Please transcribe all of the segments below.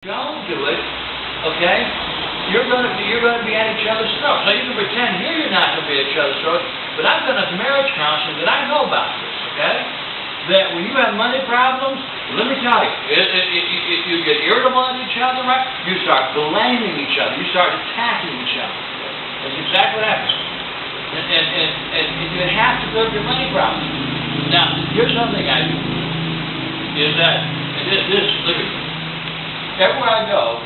Don't do it, okay? You're going to be at each other's throats. So you can pretend here you're not going to be at each other's throats, but I've done enough marriage counseling that I know about this, okay? That when you have money problems, let me tell you, you get irritable at each other, right? You start blaming each other. You start attacking each other. That's exactly what happens. And you have to build your money problems. Now, here's something I do. Is that, look at me. Everywhere I go,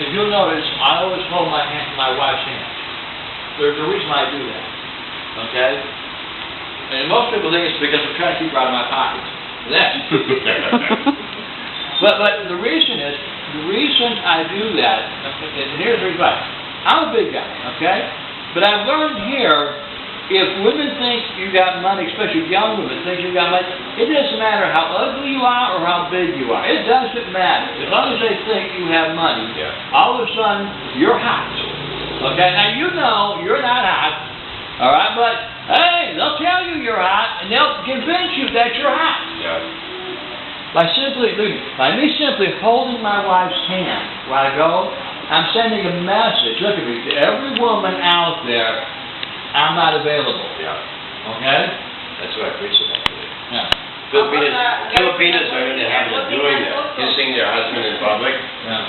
if you'll notice, I always hold my wife's hand. There's a reason why I do that. Okay? And most people think it's because I'm trying to keep her out of my pockets. But the reason I do that, and here's the reason why. I'm a big guy, okay? But I've learned here, if women think you got money, especially young women think you got money, it doesn't matter how ugly you are or how big you are. It doesn't matter. As long as they think you have money, all of a sudden, you're hot. Okay? Now, you know you're not hot, all right? But, hey, they'll tell you you're hot, and they'll convince you that you're hot. By me simply holding my wife's hand where I go, I'm sending a message, look at me, to every woman out there, I'm not available. Okay? That's what I preach about today. Filipinas are in the habit of doing that, kissing their husband in public,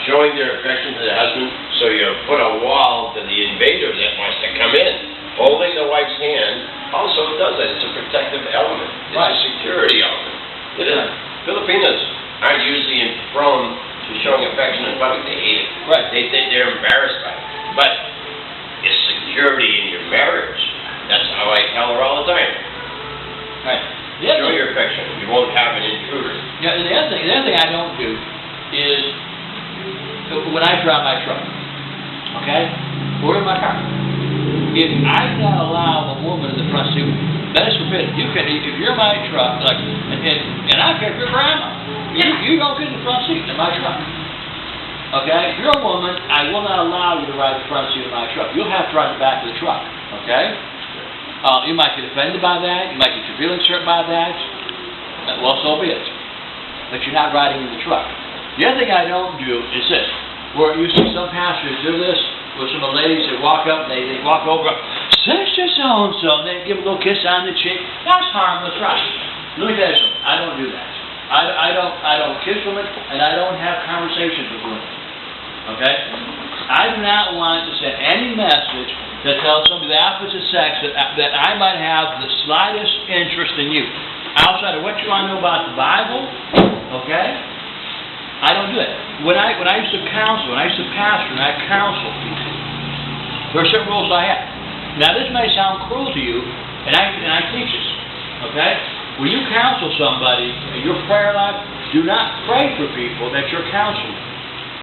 showing their affection to their husband. So you put a wall to the invader that wants to come in. Holding the wife's hand also does that. It's a protective element. It's a security element. It is. Filipinas aren't usually prone to showing affection in public. They hate it. They're embarrassed by it. But it's security in your marriage. That's how I tell her all the time. Show your affection. You won't have an intruder. Yeah, the other thing I don't do is when I drive my truck, okay, or in my car. If I not allow a woman in the front seat, that is forbidden. You can, if you're in my truck, like, and I don't care if you're grandma, you don't get in the front seat in my truck. Okay? If you're a woman, I will not allow you to ride the front seat of my truck. You'll have to ride the back of the truck. Okay? You might get offended by that. You might get your feelings hurt by that. Well, so be it. But you're not riding in the truck. The other thing I don't do is this, where you see some pastors do this, with some of the ladies that walk up, they walk over, Sister so-and-so, and they give a little kiss on the cheek. That's harmless, right? Let me tell you something. I don't do that. I don't kiss women, and I don't have conversations with women. Okay? I do not want to send any message that tells somebody of the opposite sex that I might have the slightest interest in you. Outside of what you want to know about the Bible, okay? I don't do it. When I used to counsel, when I used to pastor, and I counsel people, there are certain rules I have. Now, this may sound cruel to you, and I teach this, okay? When you counsel somebody in your prayer life, do not pray for people that you're counseling.